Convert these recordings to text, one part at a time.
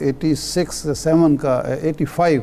85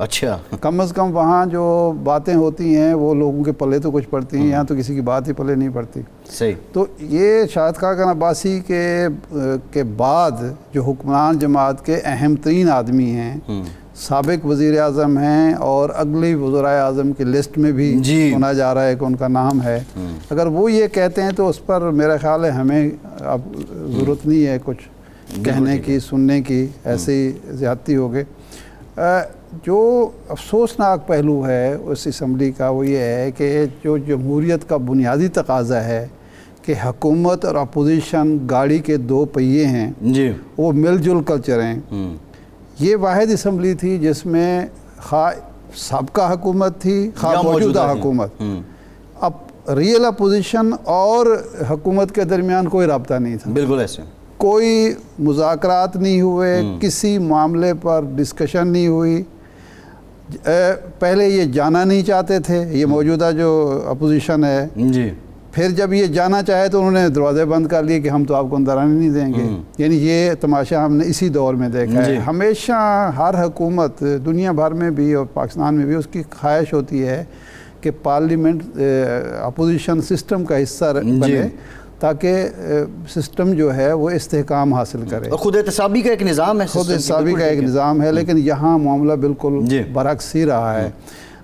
اچھا کم از کم وہاں جو باتیں ہوتی ہیں وہ لوگوں کے پلے تو کچھ پڑتی ہیں, یہاں تو کسی کی بات ہی پلے نہیں پڑتی. صحیح. تو یہ شاہد خاقان عباسی کے بعد جو حکمران جماعت کے اہم ترین آدمی ہیں, سابق وزیر اعظم ہیں اور اگلی وزرائے اعظم کی لسٹ میں بھی سنا جا رہا ہے کہ ان کا نام ہے. اگر وہ یہ کہتے ہیں تو اس پر میرا خیال ہے ہمیں اب ضرورت نہیں ہے کچھ کہنے کی, سننے کی, ایسی زیادتی ہو گئی. جو افسوسناک پہلو ہے اس اسمبلی کا وہ یہ ہے کہ جو جمہوریت کا بنیادی تقاضا ہے کہ حکومت اور اپوزیشن گاڑی کے دو پہیے ہیں, وہ مل جل کر چلیں. یہ واحد اسمبلی تھی جس میں خواہ سابقہ حکومت تھی خواہ موجودہ حکومت. اب ریئل اپوزیشن اور حکومت کے درمیان کوئی رابطہ نہیں تھا. بالکل ایسے کوئی مذاکرات نہیں ہوئے, کسی معاملے پر ڈسکشن نہیں ہوئی. پہلے یہ جانا نہیں چاہتے تھے یہ موجودہ جو اپوزیشن ہے, پھر جب یہ جانا چاہے تو انہوں نے دروازے بند کر لیے کہ ہم تو آپ کو اندر آنے نہیں دیں گے. یعنی یہ تماشا ہم نے اسی دور میں دیکھا ہے. ہمیشہ ہر حکومت دنیا بھر میں بھی اور پاکستان میں بھی اس کی خواہش ہوتی ہے کہ پارلیمنٹ اپوزیشن سسٹم کا حصہ بنے تاکہ سسٹم جو ہے وہ استحکام حاصل کرے. اور خود احتسابی کا ایک نظام ہے, خود احتسابی کا ایک نظام ہے, لیکن یہاں معاملہ بالکل برعکس ہی رہا ہے.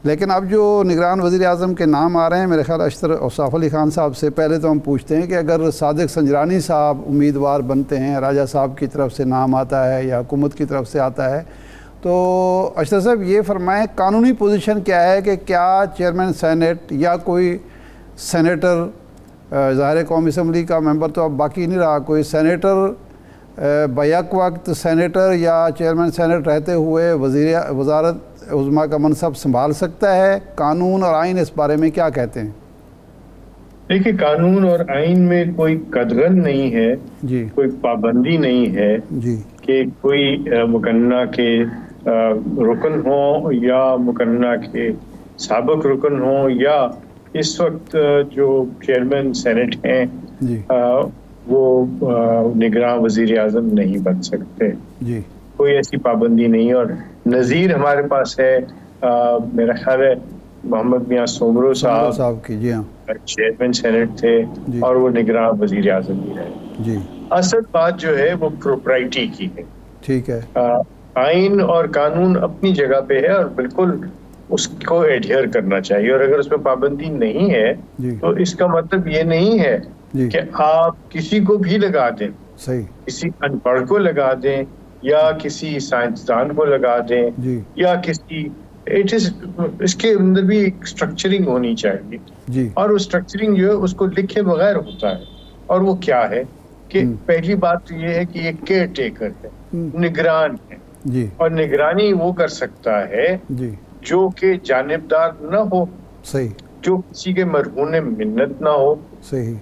لیکن اب جو نگران وزیر اعظم کے نام آ رہے ہیں, میرے خیال اشتر اوصاف علی خان صاحب سے پہلے تو ہم پوچھتے ہیں کہ اگر صادق سنجرانی صاحب امیدوار بنتے ہیں, راجہ صاحب کی طرف سے نام آتا ہے یا حکومت کی طرف سے آتا ہے, تو اشتر صاحب یہ فرمائیں قانونی پوزیشن کیا ہے کہ کیا چیئرمین سینٹ یا کوئی سینیٹر, ظاہر قومی اسمبلی کا ممبر تو اب باقی نہیں رہا, کوئی سینیٹر بیک وقت سینیٹر یا چیئرمین سینٹ رہتے ہوئے وزارت عظمیٰ کا منصب سنبھال سکتا ہے؟ قانون اور آئین اس بارے میں کیا کہتے ہیں؟ دیکھیں, قانون اور آئین میں کوئی قدغن نہیں ہے, کوئی پابندی نہیں ہے کہ کوئی مقننہ کے رکن ہوں یا مقننہ کے سابق رکن ہوں یا اس وقت جو چیئرمین سینٹ ہیں وہ نگراں وزیر اعظم نہیں بن سکتے. کوئی ایسی پابندی نہیں. اور نظیر ہمارے پاس ہے, میرا خیال ہے محمد میاں سومرو صاحب کی چیئرمین سینٹ تھے اور وہ نگراں وزیر اعظم بھی رہے. اصل بات جو ہے وہ پروپرائٹی کی ہے. ٹھیک ہے, آئین اور قانون اپنی جگہ پہ ہے اور بالکل اس کو ایڈہیر کرنا چاہیے, اور اگر اس میں پابندی نہیں ہے تو اس کا مطلب یہ نہیں ہے کہ آپ کسی کو بھی لگا دیں, کسی ان پڑھ کو لگا دیں یا کسی سائنسدان کو لگا دیں یا کسی, اس کے اندر بھی ایک سٹرکچرنگ ہونی چاہیے. اور وہ سٹرکچرنگ جو ہے اس کو لکھے بغیر ہوتا ہے, اور وہ کیا ہے کہ پہلی بات تو یہ ہے کہ یہ کیئر ٹیکر ہے, نگران ہے, اور نگرانی وہ کر سکتا ہے جو کہ جانبدار نہ ہو, جو کسی کے مرہون منت نہ ہو,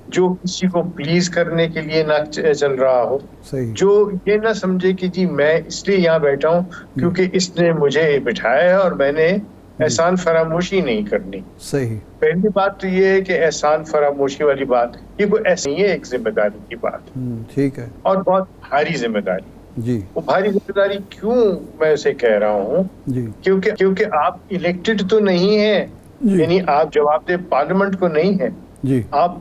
جو کسی کو پلیز کرنے کے لیے نہ چل رہا ہو, جو یہ نہ سمجھے کہ جی میں اس لیے یہاں بیٹھا ہوں کیونکہ اس نے مجھے بٹھایا ہے اور میں نے احسان فراموشی نہیں کرنی. پہلی بات تو یہ ہے کہ احسان فراموشی والی بات یہ کوئی ایسی نہیں ہے, ایک ذمہ داری کی بات. ٹھیک ہے, اور بہت بھاری ذمہ داری. وہ بھاری ذمہ داری کیوں میں اسے کہہ رہا ہوں, کیونکہ آپ الیکٹڈ تو نہیں ہیں, یعنی آپ جواب دہ پارلیمنٹ کو نہیں ہیں, آپ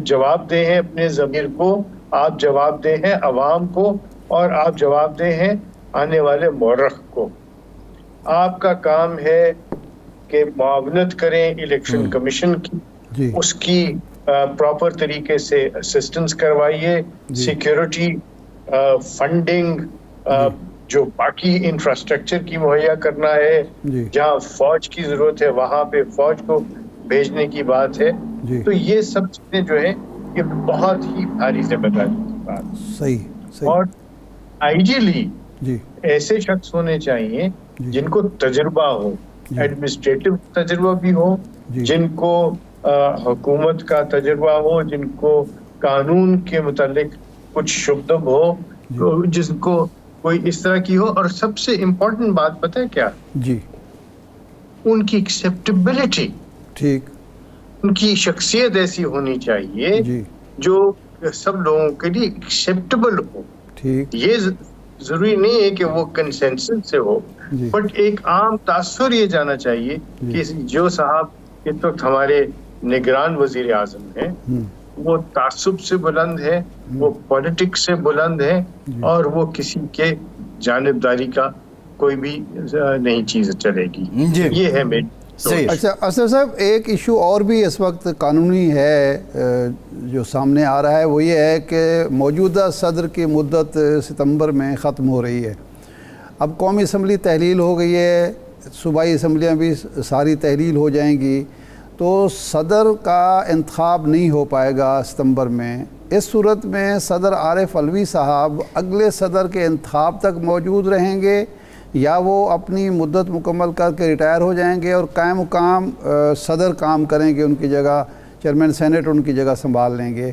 جواب دہ ہیں اپنے ضمیر کو, آپ جواب دہ ہیں عوام کو, اور آپ جواب دہ ہیں آنے والے مورخ کو. آپ کا کام ہے کہ معاونت کریں الیکشن کمیشن کی, اس کی پراپر طریقے سے اسسٹنس کروائیے, سیکیورٹی, فنڈنگ, جو باقی انفراسٹرکچر کی مہیا کرنا ہے, جہاں فوج کی ضرورت ہے وہاں پہ فوج کو بھیجنے کی بات ہے. تو یہ سب چیزیں جو ہیں یہ بہت ہی بھاری ذمہ داری کی بات. اور آئیڈیلی ایسے شخص ہونے چاہیے جن کو تجربہ ہو, ایڈمنسٹریٹو تجربہ بھی ہو, جن کو حکومت کا تجربہ ہو, جن کو قانون کے متعلق کچھ شبدب ہو, جس کو کوئی اس طرح کی ہو. اور سب سے امپورٹنٹ بات پتہ ہے کیا, ان کی ایکسیپٹیبلٹی, ان کی شخصیت ایسی ہونی چاہیے جو سب لوگوں کے لیے ایکسیپٹیبل ہو. یہ ضروری نہیں ہے کہ وہ کنسنسس سے ہو, بٹ ایک عام تاثر یہ جانا چاہیے کہ جو صاحب اس وقت ہمارے نگران وزیر اعظم ہیں وہ تعصب سے بلند ہے, وہ پولیٹکس سے بلند ہے, اور وہ کسی کے جانبداری کا کوئی بھی نئی چیز چلے گی. یہ ہے میری. اچھا اسد صاحب, ایک ایشو اور بھی اس وقت قانونی ہے جو سامنے آ رہا ہے, وہ یہ ہے کہ موجودہ صدر کی مدت ستمبر میں ختم ہو رہی ہے. اب قومی اسمبلی تحلیل ہو گئی ہے, صوبائی اسمبلیاں بھی ساری تحلیل ہو جائیں گی, تو صدر کا انتخاب نہیں ہو پائے گا ستمبر میں. اس صورت میں صدر عارف علوی صاحب اگلے صدر کے انتخاب تک موجود رہیں گے, یا وہ اپنی مدت مکمل کر کے ریٹائر ہو جائیں گے اور قائم مقام صدر کام کریں گے, ان کی جگہ چیئرمین سینٹ ان کی جگہ سنبھال لیں گے؟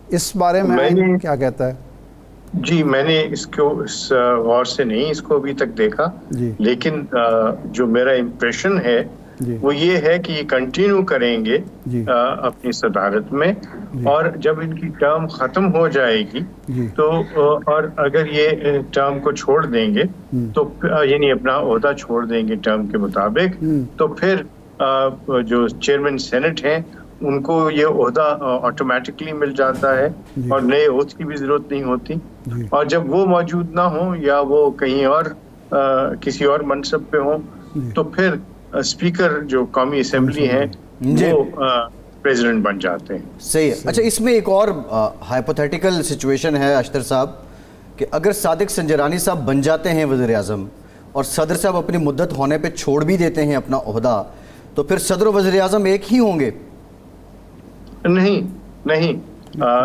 اس بارے میں کیا کہتا ہے؟ جی میں نے اس کو اس غور سے نہیں اس کو ابھی تک دیکھا, لیکن جو میرا امپریشن ہے وہ یہ ہے کہ یہ کنٹینیو کریں گے اپنی صدارت میں, اور جب ان کی ٹرم ختم ہو جائے گی تو اور اگر یہ ٹرم کو چھوڑ دیں گے تو یعنی اپنا عہدہ چھوڑ دیں گے ٹرم کے مطابق, تو پھر جو چیئرمین سینٹ ہیں ان کو یہ عہدہ آٹومیٹکلی مل جاتا ہے اور نئے عہد کی بھی ضرورت نہیں ہوتی. اور جب وہ موجود نہ ہوں یا وہ کہیں اور کسی اور منصب پہ ہوں تو پھر اسپیکر جو قومی اسمبلی ہیں وہ پریزیڈنٹ بن جاتے ہیں. صحیح ہے. اچھا اس میں ایک اور ہائپوتھیٹیکل سچویشن ہے اشتر صاحب, کہ اگر صادق سنجرانی صاحب بن جاتے ہیں وزیر اعظم اور صدر صاحب اپنی مدت ہونے پہ چھوڑ بھی دیتے ہیں اپنا عہدہ, تو پھر صدر و وزیر اعظم ایک ہی ہوں گے؟ نہیں,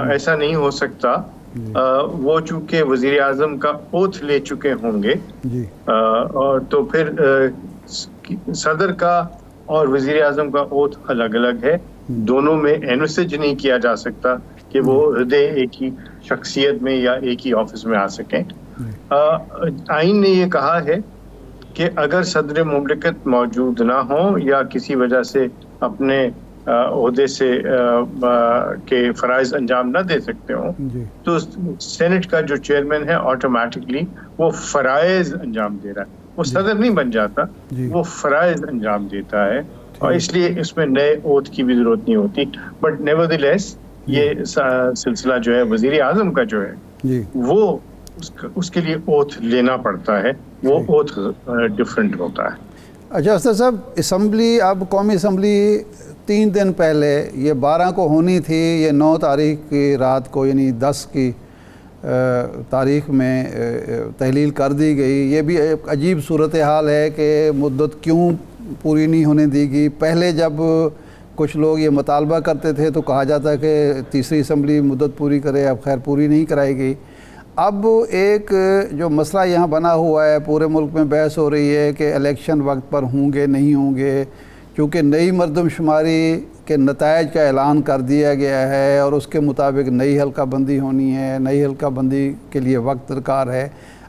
ایسا نہیں ہو سکتا. وہ چونکہ وزیر اعظم کا اوتھ لے چکے ہوں گے, اور تو پھر صدر کا اور وزیر اعظم کا اوتھ الگ الگ ہے, دونوں میں انوسج نہیں کیا جا سکتا کہ وہ عہدے ایک ہی شخصیت میں یا ایک ہی آفس میں آ سکیں. آئین نے یہ کہا ہے کہ اگر صدر مملکت موجود نہ ہوں یا کسی وجہ سے اپنے عہدے سے کے فرائض انجام نہ دے سکتے ہوں تو سینٹ کا جو چیئرمین ہے آٹومیٹکلی وہ فرائض انجام دے رہا ہے, وہ صدر نہیں بن جاتا, وہ فرائض انجام دیتا ہے, اور اس لیے اس میں نئے عہد کی بھی ضرورت نہیں ہوتی. بٹ نیورتھلیس یہ سلسلہ جو ہے وزیر اعظم کا جو ہے وہ اس کے لیے اوتھ لینا پڑتا ہے, وہ اوتھ ڈفرینٹ ہوتا ہے. اچھا اسد صاحب, اسمبلی اب قومی اسمبلی 3 دن پہلے یہ 12 کو ہونی تھی, یہ 9 تاریخ کی رات کو یعنی 10 کی تاریخ میں تحلیل کر دی گئی. یہ بھی ایک عجیب صورتحال ہے کہ مدت کیوں پوری نہیں ہونے دی گئی. پہلے جب کچھ لوگ یہ مطالبہ کرتے تھے تو کہا جاتا کہ تیسری اسمبلی مدت پوری کرے, اب خیر پوری نہیں کرائی گئی. اب ایک جو مسئلہ یہاں بنا ہوا ہے, پورے ملک میں بحث ہو رہی ہے کہ الیکشن وقت پر ہوں گے نہیں ہوں گے, کیونکہ نئی مردم شماری کے نتائج کا اعلان کر دیا گیا ہے اور اس کے مطابق نئی حلقہ بندی ہونی ہے, نئی حلقہ بندی کے لیے وقت درکار ہے.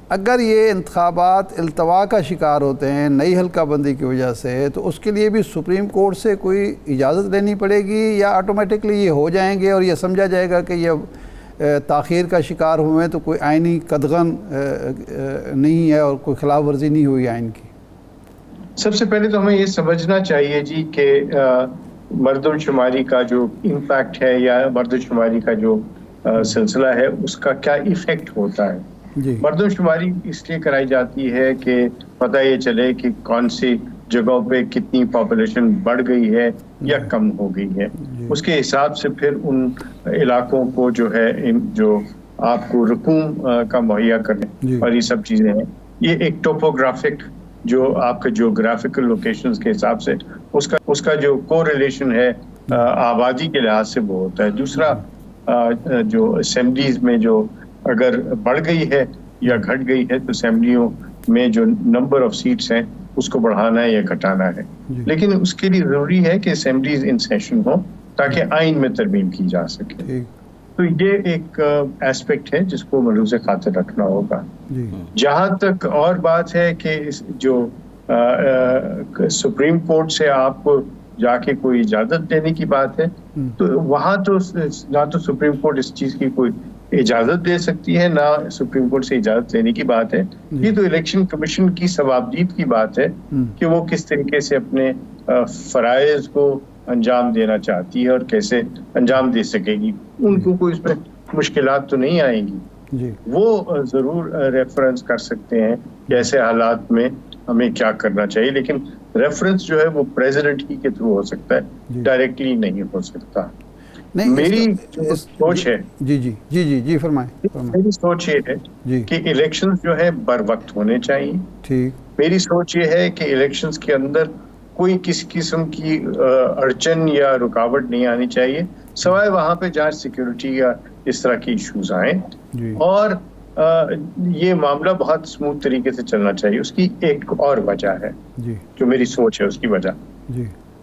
اگر یہ انتخابات التوا کا شکار ہوتے ہیں نئی حلقہ بندی کی وجہ سے, تو اس کے لیے بھی سپریم کورٹ سے کوئی اجازت لینی پڑے گی, یا آٹومیٹکلی یہ ہو جائیں گے اور یہ سمجھا جائے گا کہ یہ تاخیر کا شکار ہوئے تو کوئی آئینی قدغن نہیں ہے اور کوئی خلاف ورزی نہیں ہوئی آئین کی؟ سب سے پہلے تو ہمیں یہ سمجھنا چاہیے جی کہ مردم شماری کا جو امپیکٹ ہے یا مردم شماری کا جو سلسلہ ہے اس کا کیا ایفیکٹ ہوتا ہے. مردم شماری اس لیے کرائی جاتی ہے کہ پتہ یہ چلے کہ کون سی جگہوں پہ کتنی پاپولیشن بڑھ گئی ہے یا کم ہو گئی ہے. اس کے حساب سے پھر ان علاقوں کو جو ہے جو آپ کو رقوم کا مہیا کرنے اور یہ سب چیزیں ہیں, یہ ایک ٹوپوگرافک جو آپ کے جیوگرافیکل لوکیشنز کے حساب سے اس کا جو کو ریلیشن ہے آبادی کے لحاظ سے وہ ہوتا ہے. دوسرا جو اسمبلیز میں جو اگر بڑھ گئی ہے یا گھٹ گئی ہے تو اسمبلیوں میں جو نمبر آف سیٹس ہیں اس کو بڑھانا ہے یا گھٹانا ہے. لیکن اس کے لیے ضروری ہے کہ اسمبلیز ان سیشن ہوں تاکہ آئین میں ترمیم کی جا سکے. تو یہ ایک ایسپیکٹ ہے جس کو ملحوظ خاطر رکھنا ہوگا. جہاں تک اور بات ہے کہ جو سپریم کورٹ سے آپ کو جا کے کوئی اجازت دینے کی بات ہے, تو وہاں تو نہ تو سپریم کورٹ اس چیز کی کوئی اجازت دے سکتی ہے نہ سپریم کورٹ سے اجازت لینے کی بات ہے. یہ تو الیکشن کمیشن کی ثوابدید کی بات ہے کہ وہ کس طریقے سے اپنے فرائض کو انجام دینا چاہتی ہے اور کیسے انجام دے سکے گی. ان کو کوئی اس میں مشکلات تو نہیں آئیں گی. وہ ضرور ریفرنس کر سکتے ہیں کہ ایسے حالات میں ہمیں کیا کرنا چاہیے, لیکن ریفرنس جو ہے وہ پریزیڈنٹ ہی کے تھرو ہو سکتا ہے, ڈائریکٹلی نہیں ہو سکتا. میری جو سوچ ہے جی فرمائیں. میری سوچ یہ ہے کہ الیکشنز جو ہے بر وقت ہونے چاہیے. ٹھیک. میری سوچ یہ ہے کہ الیکشنز کے اندر کوئی کسی قسم کی اڑچن یا رکاوٹ نہیں آنی چاہیے, سوائے وہاں پہ جہاں سیکیورٹی یا اس طرح کی ایشوز آئیں, اور یہ معاملہ بہت اسموتھ طریقے سے چلنا چاہیے. اس کی ایک اور وجہ ہے جو میری سوچ ہے, اس کی وجہ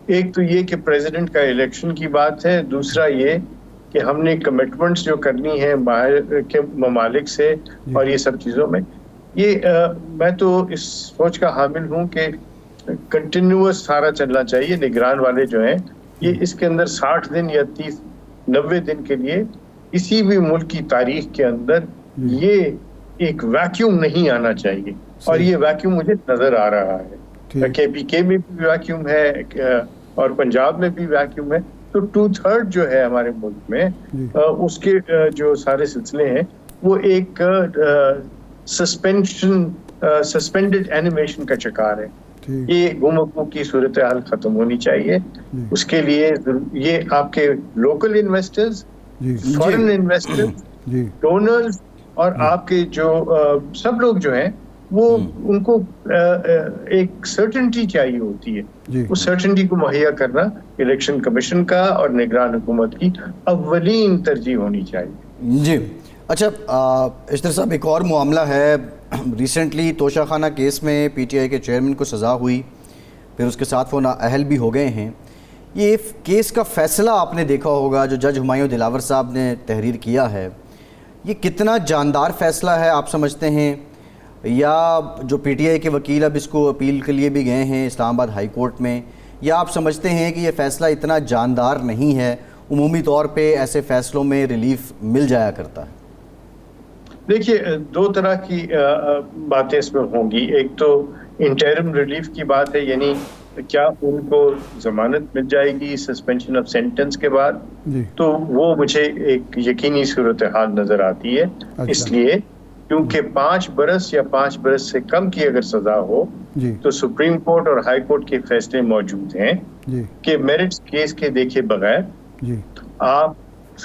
ایک تو یہ کہ پریزیڈنٹ کا الیکشن کی بات ہے, دوسرا یہ کہ ہم نے کمٹمنٹس جو کرنی ہے باہر کے ممالک سے اور یہ سب چیزوں میں, یہ میں تو اس سوچ کا حامل ہوں کہ کنٹینیوس سارا چلنا چاہیے. نگران والے جو ہیں یہ اس کے اندر 60 دن یا 90 دن کے لیے کسی بھی ملک کی تاریخ کے اندر یہ ایک ویکیوم نہیں آنا چاہیے, اور یہ ویکیوم مجھے نظر آ رہا ہے. KPK میں بھی ویکیوم ہے اور پنجاب میں بھی ویکیوم ہے. تو 2/3 جو ہے ہمارے ملک میں اس کے جو سارے سلسلے ہیں وہ ایک سسپینڈڈ اینیمیشن کا شکار ہے. یہ گمگو کی صورتحال ختم ہونی چاہیے. اس کے لیے یہ آپ کے لوکل انویسٹرز, فورن انویسٹرز, ڈونرز اور آپ کے جو سب لوگ جو ہیں وہ ان کو ایک سرٹنٹی چاہیے ہوتی ہے. اس سرٹنٹی کو مہیا کرنا الیکشن کمیشن کا اور نگران حکومت کی اولین ترجیح ہونی چاہیے. جی اچھا اشتر صاحب, ایک اور معاملہ ہے. ریسنٹلی توشہ خانہ کیس میں PTI کے چیئرمین کو سزا ہوئی, پھر اس کے ساتھ وہ نااہل بھی ہو گئے ہیں. یہ کیس کا فیصلہ آپ نے دیکھا ہوگا جو جج ہمایوں دلاور صاحب نے تحریر کیا ہے, یہ کتنا جاندار فیصلہ ہے آپ سمجھتے ہیں, یا جو PTI کے وکیل اب اس کو اپیل کے لیے بھی گئے ہیں اسلام آباد ہائی کورٹ میں, یا آپ سمجھتے ہیں کہ یہ فیصلہ اتنا جاندار نہیں ہے, عمومی طور پہ ایسے فیصلوں میں ریلیف مل جایا کرتا ہے؟ دیکھیے, 2 طرح کی باتیں اس میں ہوں گی. ایک تو انٹرم ریلیف کی بات ہے, یعنی کیا ان کو ضمانت مل جائے گی سسپینشن آف سینٹنس کے بعد, تو وہ مجھے ایک یقینی صورتحال نظر آتی ہے. اس لیے کیونکہ 5 برس یا 5 برس سے کم کی اگر سزا ہو تو سپریم کورٹ اور ہائی کورٹ کے فیصلے موجود ہیں کہ میرٹس کیس کے دیکھے بغیر آپ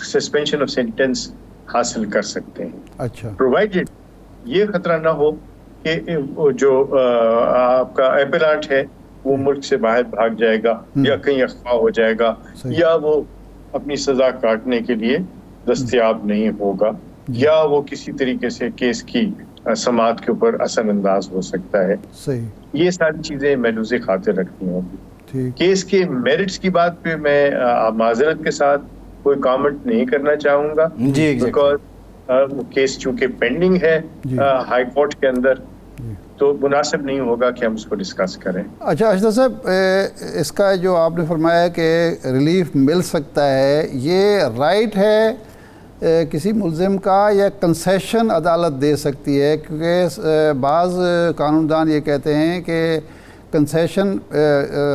سسپینشن آف سینٹنس حاصل کر سکتے ہیں. اچھا, پرووائڈڈ یہ خطرہ نہ ہو کہ جو آپ کا اپیلانٹ ہے وہ ملک سے باہر بھاگ جائے گا یا کہیں اغوا ہو جائے گا, یا وہ اپنی سزا کاٹنے کے لیے دستیاب نہیں ہوگا, یا وہ کسی طریقے سے کیس کی سماعت کے اوپر اثر انداز ہو سکتا ہے. یہ ساری چیزیں محفوظ خاطر رکھنی ہوگی. کیس کے میرٹس کی بات پہ میں معذرت کے ساتھ کوئی کامنٹ نہیں کرنا چاہوں گا, بیکاز وہ کیس چونکہ پینڈنگ ہے ہائی کورٹ کے اندر, تو مناسب نہیں ہوگا کہ ہم اس کو ڈسکس کریں. اچھا اشرف صاحب, اس کا جو آپ نے فرمایا کہ ریلیف مل سکتا ہے, یہ رائٹ ہے کسی ملزم کا یا کنسیشن عدالت دے سکتی ہے؟ کیونکہ بعض قانون دان یہ کہتے ہیں کہ کنسیشن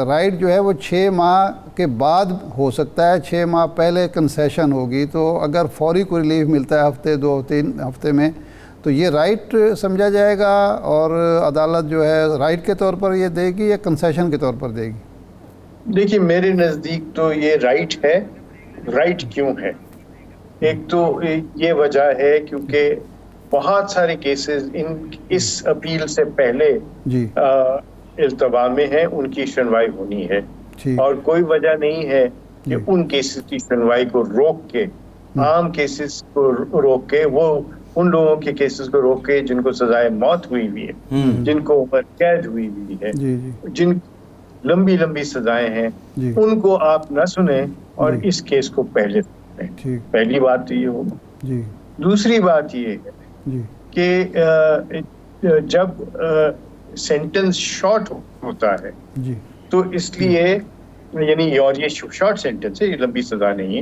رائٹ جو ہے وہ 6 ماہ کے بعد ہو سکتا ہے, 6 ماہ پہلے کنسیشن ہوگی. تو اگر فوری کوئی ریلیف ملتا ہے ہفتے 2-3 ہفتے میں, تو یہ رائٹ سمجھا جائے گا اور عدالت جو ہے رائٹ کے طور پر یہ دے گی یا کنسیشن کے طور پر دے گی؟ دیکھیے, میرے نزدیک تو یہ رائٹ ہے. رائٹ کیوں ہے؟ ایک تو یہ وجہ ہے کیونکہ بہت سارے کیسز اس اپیل سے پہلے التوا میں ہیں, ان کی سنوائی ہونی ہے, اور کوئی وجہ نہیں ہے کہ ان کیسز کی سنوائی کو روک کے, عام کیسز کو روک کے, وہ ان لوگوں کے کیسز کو روک کے جن کو سزائے موت ہوئی ہوئی ہے, جن کو عمر قید ہوئی ہوئی ہے, جن لمبی لمبی سزائیں ہیں, ان کو آپ نہ سنیں اور اس کیس کو پہلے سنیں. پہلی بات تو یہ ہوگا. دوسری بات یہ ہے کہ جب سینٹنس شارٹ ہوتا ہے تو اس لیے, یعنی اور یہ شارٹ سینٹنس ہے, یہ لمبی سزا نہیں ہے,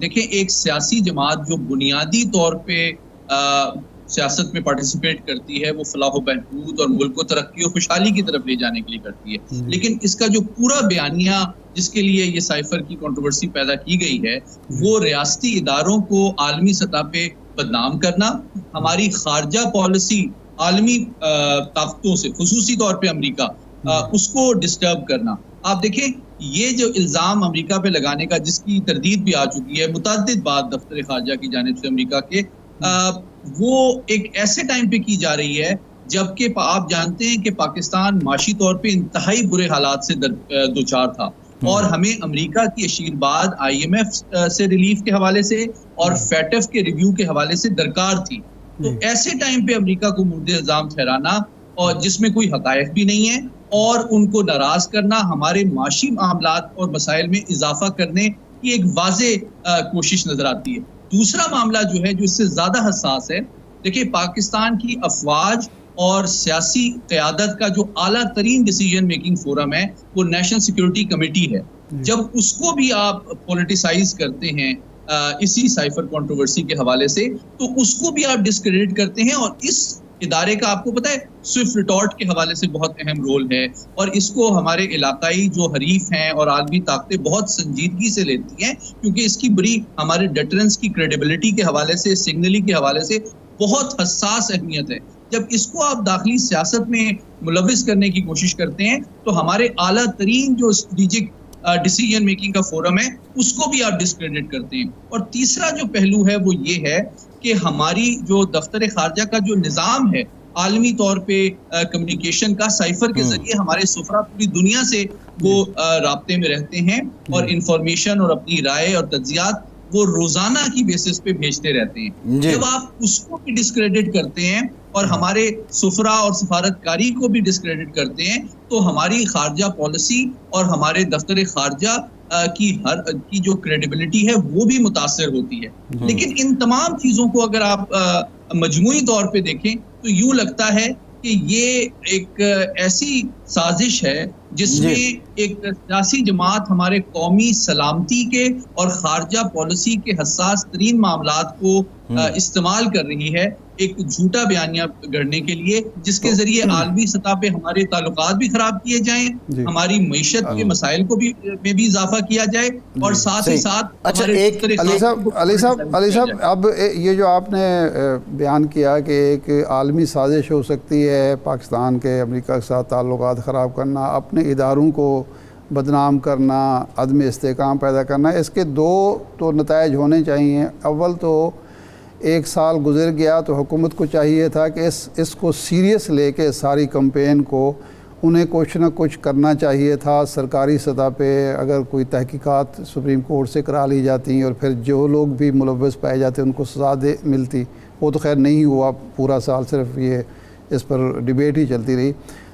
دیکھیں ایک سیاسی جماعت جو بنیادی طور پہ سیاست میں پارٹیسپیٹ کرتی ہے وہ فلاح و بہبود اور ملک کو ترقی و خوشحالی کی طرف لے جانے کے لیے کرتی ہے، لیکن اس کا جو پورا بیانیہ جس کے لیے یہ سائفر کی کنٹروورسی پیدا کی گئی ہے وہ ریاستی اداروں کو عالمی سطح پہ بدنام کرنا، ہماری خارجہ پالیسی عالمی طاقتوں سے خصوصی طور پہ امریکہ اس کو ڈسٹرب کرنا۔ آپ دیکھیں یہ جو الزام امریکہ پہ لگانے کا جس کی تردید بھی آ چکی ہے متعدد بار دفتر خارجہ کی جانب سے امریکہ کے، وہ ایک ایسے ٹائم پہ کی جا رہی ہے جبکہ آپ جانتے ہیں کہ پاکستان معاشی طور پہ انتہائی برے حالات سے دوچار تھا اور ہمیں امریکہ کی اشیرباد IMF سے ریلیف کے حوالے سے اور فیٹف کے ریویو کے حوالے سے درکار تھی۔ تو ایسے ٹائم پہ امریکہ کو مورد الزام ٹھہرانا اور جس میں کوئی حقائق بھی نہیں ہے اور ان کو ناراض کرنا ہمارے معاشی معاملات اور مسائل میں اضافہ کرنے کی ایک واضح کوشش نظر آتی ہے۔ دوسرا معاملہ جو ہے جو اس سے زیادہ حساس ہے، دیکھیں پاکستان کی افواج اور سیاسی قیادت کا جو اعلیٰ ترین ڈیسیجن میکنگ فورم ہے وہ نیشنل سیکیورٹی کمیٹی ہے، جب اس کو بھی آپ پولیٹیسائز کرتے ہیں اسی سائفر کنٹروورسی کے حوالے سے تو اس کو بھی آپ ڈسکریڈٹ کرتے ہیں، اور اس ادارے کا آپ کو پتہ ہے سوئفٹ ریٹارٹ کے حوالے سے بہت اہم رول ہے اور اس کو ہمارے علاقائی جو حریف ہیں اور عالمی طاقتیں بہت سنجیدگی سے لیتی ہیں کیونکہ اس کی بڑی ہمارے ڈیٹرنس کی کریڈیبلٹی کے حوالے سے سگنلنگ کے حوالے سے بہت حساس اہمیت ہے۔ جب اس کو آپ داخلی سیاست میں ملوث کرنے کی کوشش کرتے ہیں تو ہمارے اعلیٰ ترین جو اسٹریٹجک ڈیسیجن میکنگ کا فورم ہے اس کو بھی آپ ڈسکریڈٹ کرتے ہیں۔ اور تیسرا جو پہلو ہے وہ یہ ہے کہ ہماری جو دفتر خارجہ کا جو نظام ہے عالمی طور پہ کمیونیکیشن کا سائفر کے ذریعے ہمارے سفراء پوری دنیا سے وہ رابطے میں رہتے ہیں اور انفارمیشن اور اپنی رائے اور تجزیات وہ روزانہ کی بیسس پہ بھیجتے رہتے ہیں۔ جب آپ اس کو بھی ڈسکریڈٹ کرتے ہیں اور ہمارے سفراء اور سفارتکاری کو بھی ڈسکریڈٹ کرتے ہیں تو ہماری خارجہ پالیسی اور ہمارے دفتر خارجہ کی جو کریڈیبلٹی ہے وہ بھی متاثر ہوتی ہے۔ لیکن ان تمام چیزوں کو اگر آپ مجموعی طور پہ دیکھیں تو یوں لگتا ہے کہ یہ ایک ایسی سازش ہے جس میں ایک سیاسی جماعت ہمارے قومی سلامتی کے اور خارجہ پالیسی کے حساس ترین معاملات کو استعمال کر رہی ہے ایک جھوٹا بیانیہ گڑھنے کے لیے جس کے ذریعے عالمی سطح پہ ہمارے تعلقات بھی خراب کیے جائیں، ہماری معیشت کے مسائل کو بھی میں بھی اضافہ کیا جائے اور ساتھ ہی ساتھ علی صاحب اب یہ جو آپ نے بیان کیا کہ ایک عالمی سازش ہو سکتی ہے پاکستان کے امریکہ کے ساتھ تعلقات خراب کرنا، اپنے اداروں کو بدنام کرنا، عدم استحکام پیدا کرنا، اس کے دو تو نتائج ہونے چاہیے۔ اول تو ایک سال گزر گیا تو حکومت کو چاہیے تھا کہ اس کو سیریس لے کے ساری کمپین کو انہیں کچھ نہ کچھ کرنا چاہیے تھا سرکاری سطح پہ۔ اگر کوئی تحقیقات سپریم کورٹ سے کرا لی جاتی اور پھر جو لوگ بھی ملوث پائے جاتے ان کو سزا ملتی، وہ تو خیر نہیں ہوا، پورا سال صرف یہ اس پر ڈیبیٹ ہی چلتی رہی۔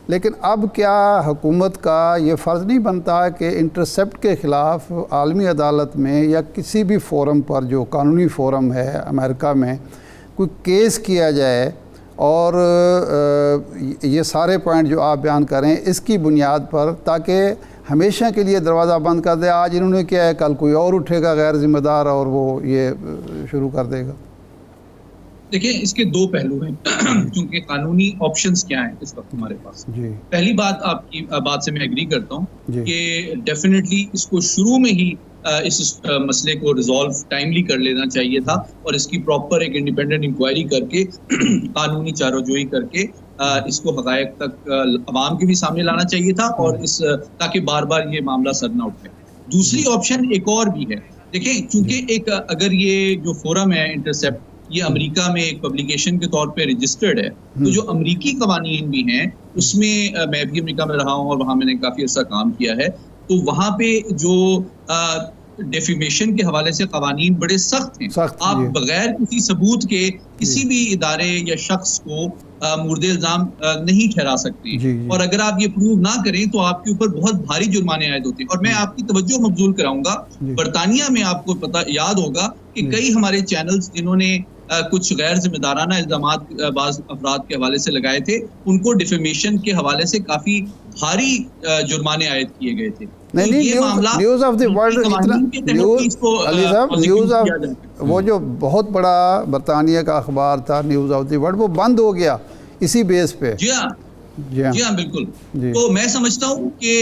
لیکن اب کیا حکومت کا یہ فرض نہیں بنتا کہ انٹرسیپٹ کے خلاف عالمی عدالت میں یا کسی بھی فورم پر جو قانونی فورم ہے امریکہ میں کوئی کیس کیا جائے اور یہ سارے پوائنٹ جو آپ بیان کریں اس کی بنیاد پر، تاکہ ہمیشہ کے لیے دروازہ بند کر دے، آج انہوں نے کیا ہے کل کوئی اور اٹھے گا غیر ذمہ دار اور وہ یہ شروع کر دے گا؟ دیکھیں اس کے دو پہلو ہیں کیونکہ قانونی آپشنز کیا ہیں اس وقت ہمارے پاس۔ پہلی بات آپ کی بات سے میں ایگری کرتا ہوں کہ ڈیفینیٹلی اس کو شروع میں ہی اس مسئلے کو ریزالو ٹائملی کر لینا چاہیے تھا اور اس کی پراپر ایک انڈیپینڈنٹ انکوائری کر کے قانونی چارہ جوئی کر کے اس کو حقائق تک عوام کے بھی سامنے لانا چاہیے تھا اور تاکہ بار بار یہ معاملہ سر نہ اٹھے۔ دوسری آپشن ایک اور بھی ہے، دیکھیں چونکہ ایک اگر یہ جو فورم ہے انٹرسیپٹ یہ امریکہ میں ایک پبلیکیشن کے طور پہ رجسٹرڈ ہے تو جو امریکی قوانین بھی ہیں اس میں میں بھی امریکہ میں رہا ہوں اور وہاں میں نے کافی عرصہ کام کیا ہے، تو وہاں پہ جو ڈیفیمیشن کے حوالے سے قوانین بڑے سخت ہیں۔ آپ بغیر کسی ثبوت کے کسی بھی ادارے یا شخص کو مورد الزام نہیں ٹھہرا سکتے اور اگر آپ یہ پروو نہ کریں تو آپ کے اوپر بہت بھاری جرمانے عائد ہوتے ہیں۔ اور میں آپ کی توجہ مبذول کراؤں گا، برطانیہ میں آپ کو پتہ یاد ہوگا کہ کئی ہمارے چینلز جنہوں نے کچھ غیر ذمہ دارانہ الزامات بعض افراد کے حوالے سے لگائے تھے، ان کو ڈیفیمیشن کے حوالے سے کافی بھاری جرمانے عائد کیے گئے تھے. نہیں news of the world news of وہ جو بہت بڑا برطانیہ کا اخبار تھا نیوز آف دی ورلڈ، وہ بند ہو گیا اسی بیس پہ. جی ہاں بالکل. تو میں سمجھتا ہوں کہ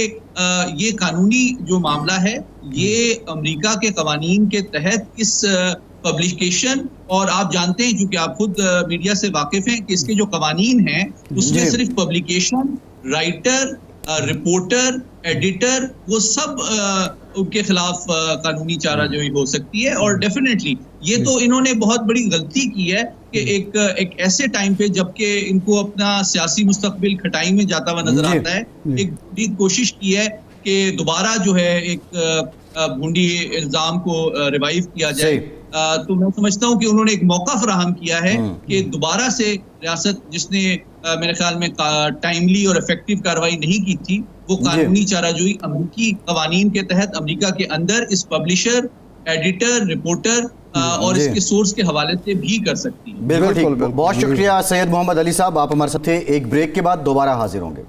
یہ قانونی جو معاملہ ہے یہ امریکہ کے قوانین کے تحت اس پبلیکیشن، اور آپ جانتے ہیں چونکہ آپ خود میڈیا سے واقف ہیں کہ اس کے جو قوانین ہیں اس میں صرف پبلیکیشن، رائٹر، رپورٹر، ایڈیٹر، وہ سب ان کے خلاف قانونی چارہ جوئی ہو سکتی ہے. اور ڈیفینیٹلی یہ تو انہوں نے بہت بڑی غلطی کی ہے کہ ایک ایسے ٹائم پہ جبکہ ان کو اپنا سیاسی مستقبل کھٹائی میں جاتا ہوا نظر آتا ہے، ایک بڑی کوشش کی ہے کہ دوبارہ جو ہے ایک بھونڈی الزام کو ریوائیو کیا جائے. تو میں سمجھتا ہوں کہ انہوں نے ایک موقع فراہم کیا ہے کہ دوبارہ سے ریاست جس نے میرے خیال میں ٹائملی اور افیکٹو کارروائی نہیں کی تھی، وہ قانونی چارہ جوئی امریکی قوانین کے تحت امریکہ کے اندر اس پبلشر، ایڈیٹر، رپورٹر اور اس کے سورس کے حوالے سے بھی کر سکتی ہے. بالکل ٹھیک. بہت شکریہ سید محمد علی صاحب، آپ ہمارے ساتھ تھے. ایک بریک کے بعد دوبارہ حاضر ہوں گے.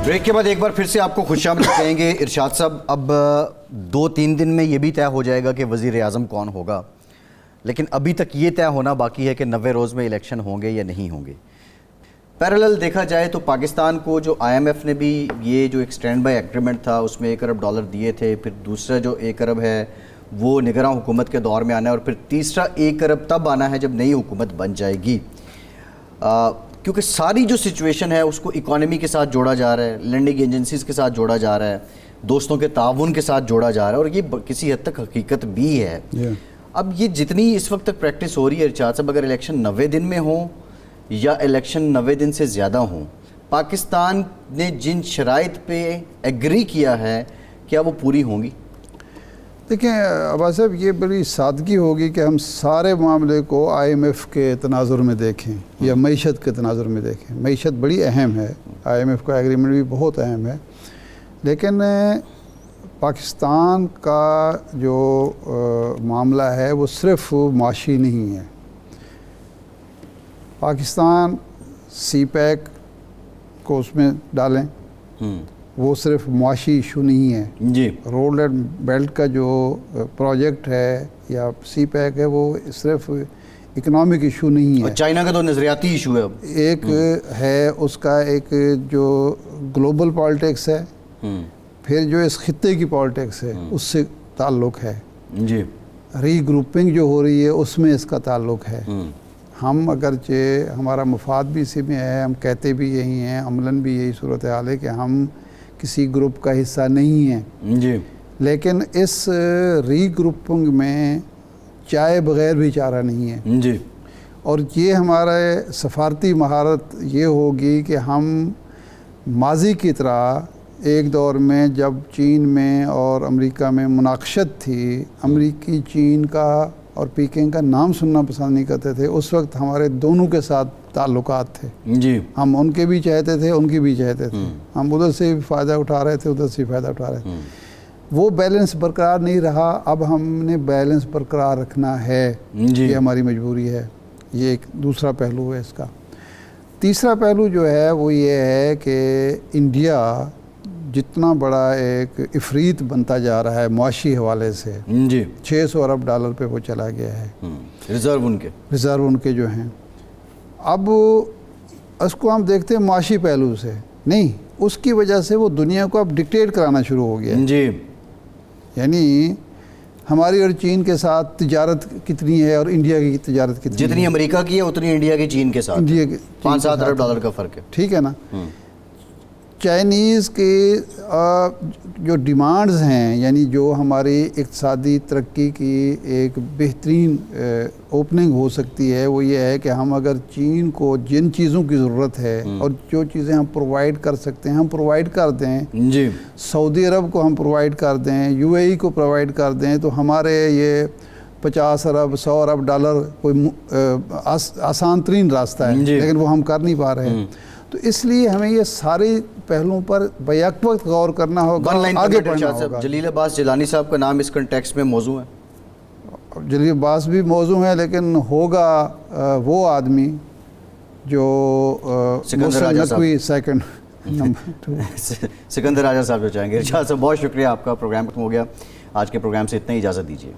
بریک کے بعد ایک بار پھر سے آپ کو خوش آمدید کہیں گے. ارشاد صاحب، اب 2-3 دن میں یہ بھی طے ہو جائے گا کہ وزیر اعظم کون ہوگا، لیکن ابھی تک یہ طے ہونا باقی ہے کہ 90 روز میں الیکشن ہوں گے یا نہیں ہوں گے. پیرالل دیکھا جائے تو پاکستان کو جو IMF نے بھی یہ جو ایک سٹینڈ بائی ایگریمنٹ تھا اس میں $1 ارب دیے تھے، پھر دوسرا جو $1 ارب ہے وہ نگراں حکومت کے دور میں آنا ہے، اور پھر تیسرا $1 ارب تب آنا ہے جب نئی حکومت بن جائے گی. کیونکہ ساری جو سچویشن ہے اس کو اکانومی کے ساتھ جوڑا جا رہا ہے، لینڈنگ ایجنسیز کے ساتھ جوڑا جا رہا ہے، دوستوں کے تعاون کے ساتھ جوڑا جا رہا ہے، اور یہ کسی حد تک حقیقت بھی ہے. اب یہ جتنی اس وقت تک پریکٹس ہو رہی ہے ارشاد صاحب، اگر الیکشن 90 دن میں ہوں یا الیکشن 90 دن سے زیادہ ہوں، پاکستان نے جن شرائط پہ ایگری کیا ہے کیا وہ پوری ہوں گی؟ دیکھیں عباس صاحب، یہ بڑی سادگی ہوگی کہ ہم سارے معاملے کو IMF کے تناظر میں دیکھیں یا معیشت کے تناظر میں دیکھیں. معیشت بڑی اہم ہے، IMF کا ایگریمنٹ بھی بہت اہم ہے، لیکن پاکستان کا جو معاملہ ہے وہ صرف معاشی نہیں ہے. پاکستان سی پیک کو اس میں ڈالیں، وہ صرف معاشی ایشو نہیں ہے. جی، روڈ اینڈ بیلٹ کا جو پروجیکٹ ہے یا سی پیک ہے وہ صرف اکنامک ایشو نہیں ہے. چائنا کا تو نظریاتی ایشو ہے. ایک ہے اس کا ایک جو گلوبل پالیٹکس ہے، پھر جو اس خطے کی پالیٹکس ہے اس سے تعلق ہے. جی، ری گروپنگ جو ہو رہی ہے اس میں اس کا تعلق ہے. ہم اگرچہ ہمارا مفاد بھی اسی میں ہے، ہم کہتے بھی یہی ہیں، عملاً بھی یہی صورتحال ہے کہ ہم کسی گروپ کا حصہ نہیں ہیں. جی، لیکن اس ری گروپنگ میں چائے بغیر بھی چارہ نہیں ہے. جی، اور یہ ہمارے سفارتی مہارت یہ ہوگی کہ ہم ماضی کی طرح ایک دور میں جب چین میں اور امریکہ میں مناقشت تھی، امریکی چین کا اور پیکنگ کا نام سننا پسند نہیں کرتے تھے. اس وقت ہمارے دونوں کے ساتھ تعلقات تھے. جی، ہم ان کے بھی چاہتے تھے، ان کی بھی چاہتے تھے. ہم ادھر سے بھی فائدہ اٹھا رہے تھے، ادھر سے بھی فائدہ اٹھا رہے تھے. وہ بیلنس برقرار نہیں رہا. اب ہم نے بیلنس برقرار رکھنا ہے، یہ ہماری مجبوری ہے. یہ ایک دوسرا پہلو ہے اس کا. تیسرا پہلو جو ہے وہ یہ ہے کہ انڈیا جتنا بڑا ایک افریت بنتا جا رہا ہے معاشی حوالے سے، جی، $600 ارب پہ وہ چلا گیا ہے. ریزرو ان کے جو ہیں. اب اس کو ہم دیکھتے ہیں معاشی پہلو سے نہیں، اس کی وجہ سے وہ دنیا کو اب ڈکٹیٹ کرانا شروع ہو گیا. جی، یعنی ہماری اور چین کے ساتھ تجارت کتنی ہے اور انڈیا کی تجارت کتنی ہے. جتنی امریکہ کی ہے اتنی انڈیا کی چین کے ساتھ. انڈیا کی $5-7 ارب کا فرق ہے. ٹھیک ہے نا. چائنیز کے جو ڈیمانڈز ہیں، یعنی جو ہماری اقتصادی ترقی کی ایک بہترین اوپننگ ہو سکتی ہے، وہ یہ ہے کہ ہم اگر چین کو جن چیزوں کی ضرورت ہے اور جو چیزیں ہم پرووائڈ کر سکتے ہیں ہم پرووائڈ کر دیں، جی سعودی عرب کو ہم پرووائڈ کر دیں، یو اے ای کو پرووائڈ کر دیں، تو ہمارے یہ 50 ارب 100 ارب ڈالر کوئی آسان ترین راستہ ہے، لیکن وہ ہم کر نہیں پا رہے ہیں۔ تو اس لیے ہمیں یہ سارے پہلوؤں پر بیک وقت غور کرنا ہوگا، آگے بڑھنا ہوگا۔ جلیل عباس جیلانی صاحب کا نام اس کنٹیکسٹ میں موضوع ہے؟ جلیل عباس بھی موضوع ہے، لیکن ہوگا وہ آدمی جو نقوی سیکنڈ سکندر راجہ صاحب جو چاہیں گے۔ ارشاد صاحب بہت شکریہ، آپ کا پروگرام ختم ہو گیا، آج کے پروگرام سے اتنا ہی، اجازت دیجیے۔